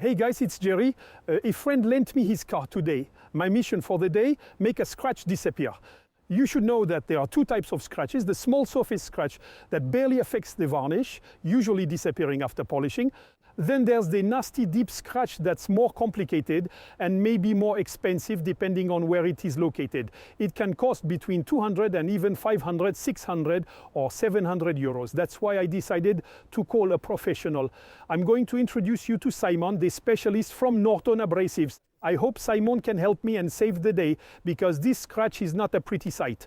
Hey guys, it's Gerry. A friend lent me his car today. My mission for the day, make a scratch disappear. You should know that there are two types of scratches. The small surface scratch that barely affects the varnish, usually disappearing after polishing. Then there's the nasty deep scratch that's more complicated and maybe more expensive depending on where it is located. It can cost between 200 and even 500, 600 or 700 euros. That's why I decided to call a professional. I'm going to introduce you to Simon, the specialist from Norton Abrasives. I hope Simon can help me and save the day, because this scratch is not a pretty sight.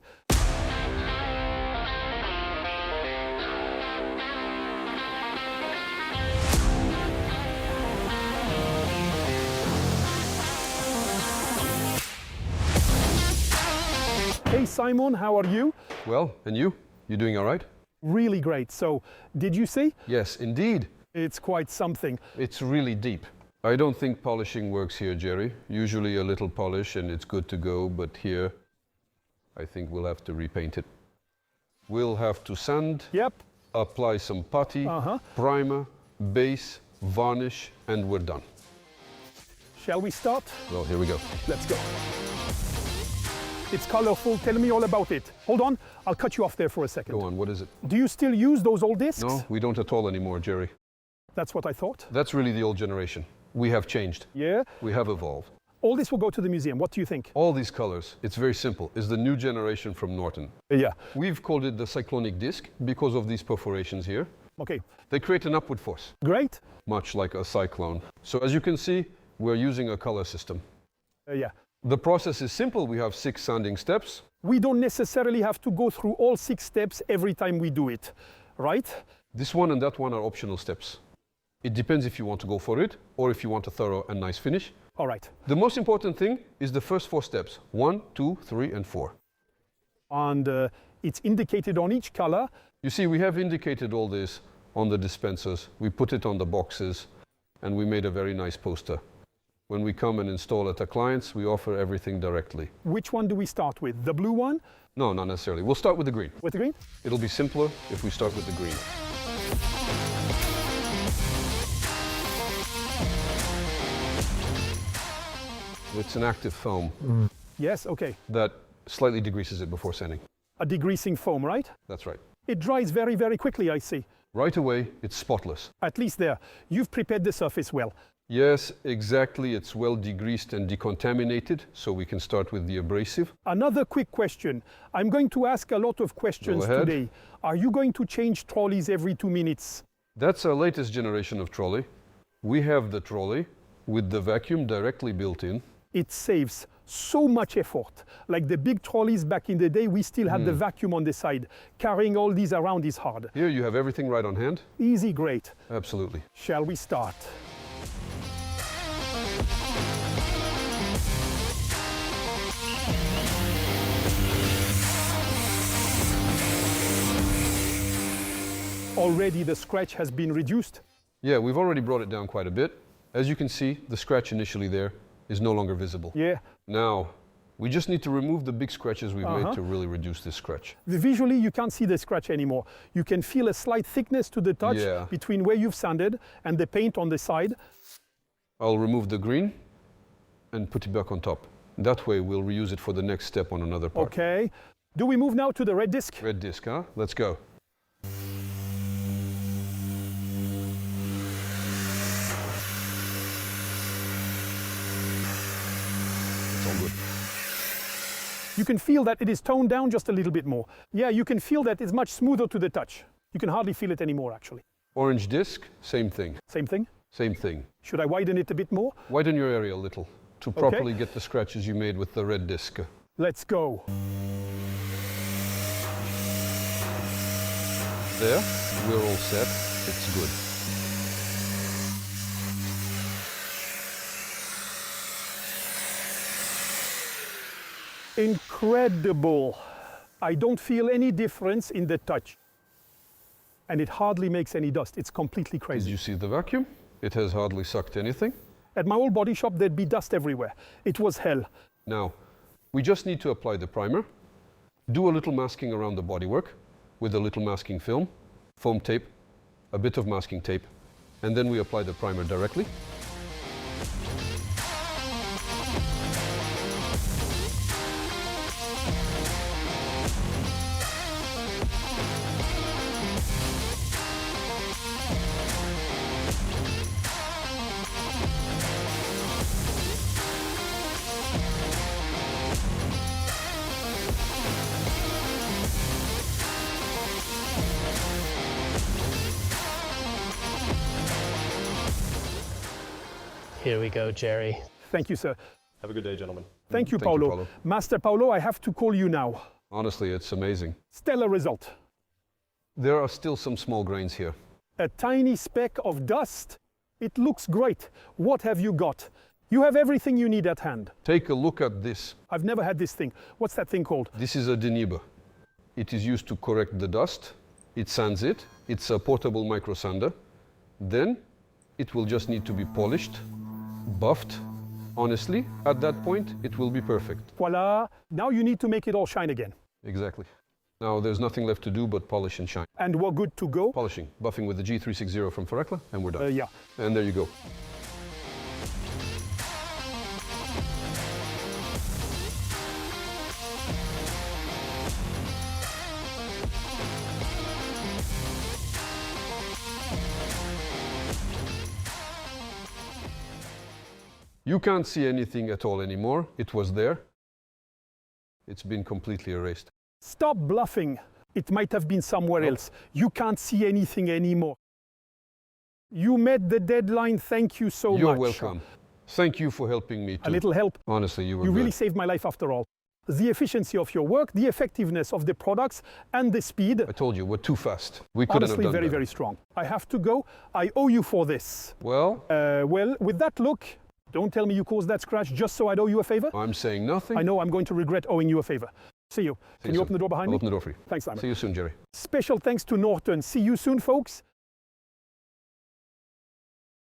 Hey Simon, how are you? Well, and you? You doing all right? Really great. So, did you see? Yes, indeed. It's quite something. It's really deep. I don't think polishing works here, Gerry. Usually a little polish and it's good to go, but here I think we'll have to repaint it. We'll have to sand, Yep. apply some putty, primer, base, varnish, and we're done. Shall we start? Well, here we go. Let's go. It's colorful. Tell me all about it. Hold on, I'll cut you off there for a second. Go on, what is it? Do you still use those old discs? No, we don't at all anymore, Gerry. That's what I thought. That's really the old generation. We have changed. Yeah. We have evolved. All this will go to the museum. What do you think? All these colors, it's very simple, is the new generation from Norton. Yeah. We've called it the cyclonic disc because of these perforations here. Okay. They create an upward force, Great. much like a cyclone. So as you can see, we're using a color system. Yeah. The process is simple. We have 6 sanding steps. We don't necessarily have to go through all 6 steps every time we do it, right? This one and that one are optional steps. It depends if you want to go for it or if you want a thorough and nice finish. All right. The most important thing is the first 4 steps. 1, 2, 3, and 4. And it's indicated on each color. You see, we have indicated all this on the dispensers. We put it on the boxes and we made a very nice poster. When we come and install at our clients, we offer everything directly. Which one do we start with? The blue one? No, not necessarily. We'll start with the green. With the green? It'll be simpler if we start with the green. It's an active foam Yes, okay. that slightly degreases it before sanding. A degreasing foam, right? That's right. It dries very, very quickly, I see. Right away, it's spotless. At least there. You've prepared the surface well. Yes, exactly. It's well degreased and decontaminated, so we can start with the abrasive. Another quick question. I'm going to ask a lot of questions Go ahead. today. Are you going to change trolleys every 2 minutes? That's our latest generation of trolley. We have the trolley with the vacuum directly built in. It saves so much effort. Like the big trolleys back in the day, we still had the vacuum on the side. Carrying all these around is hard. Here you have everything right on hand. Easy, great. Absolutely. Shall we start? Already the scratch has been reduced. Yeah, we've already brought it down quite a bit. As you can see, the scratch initially there is no longer visible. Yeah. Now, we just need to remove the big scratches we've made to really reduce this scratch. Visually, you can't see the scratch anymore. You can feel a slight thickness to the touch between where you've sanded and the paint on the side. I'll remove the green and put it back on top. That way, we'll reuse it for the next step on another part. Okay. Do we move now to the red disc? Red disc, huh? Let's go. It's all good. You can feel that it is toned down just a little bit more. Yeah, you can feel that it's much smoother to the touch. You can hardly feel it anymore, actually. Orange disc, same thing. Same thing? Same thing. Should I widen it a bit more? Widen your area a little to properly get the scratches you made with the red disc. Let's go. There, we're all set. It's good. Incredible. I don't feel any difference in the touch. And it hardly makes any dust. It's completely Did crazy. you see the vacuum? It has hardly sucked anything. At my old body shop, there'd be dust everywhere. It was hell. Now, we just need to apply the primer, do a little masking around the bodywork with a little masking film, foam tape, a bit of masking tape, and then we apply the primer directly. Here we go, Gerry. Thank you, sir. Have a good day, gentlemen. Thank you, Thank you, Paolo. Paolo. Master Paolo, I have to call you now. Honestly, it's amazing. Stellar result. There are still some small grains here. A tiny speck of dust. It looks great. What have you got? You have everything you need at hand. Take a look at this. I've never had this thing. What's that thing called? This is a denibber. It is used to correct the dust. It sands it. It's a portable micro sander. Then it will just need to be polished, buffed. Honestly, at that point, it will be perfect. Voila. Now you need to make it all shine again. Exactly. Now there's nothing left to do but polish and shine. And we're good to go. Polishing, buffing with the G360 from Forekla, and we're done. Yeah. And there you go. You can't see anything at all anymore. It was there. It's been completely erased. Stop bluffing. It might have been somewhere else. You can't see anything anymore. You met the deadline. Thank you so much. You're welcome. Thank you for helping me too. A little help. Honestly, you were You good. really saved my life after all. The efficiency of your work, the effectiveness of the products, and the speed. I told you, we're too fast. We couldn't Honestly, have done very, better. very strong. I have to go. I owe you for this. Well, Well, with that look, don't tell me you caused that scratch just so I'd owe you a favor. I'm saying nothing. I know I'm going to regret owing you a favor. See you. Can you soon. open the door behind I'll me? open the door for you. Thanks, Simon. See you soon, Gerry. Special thanks to Norton. See you soon, folks.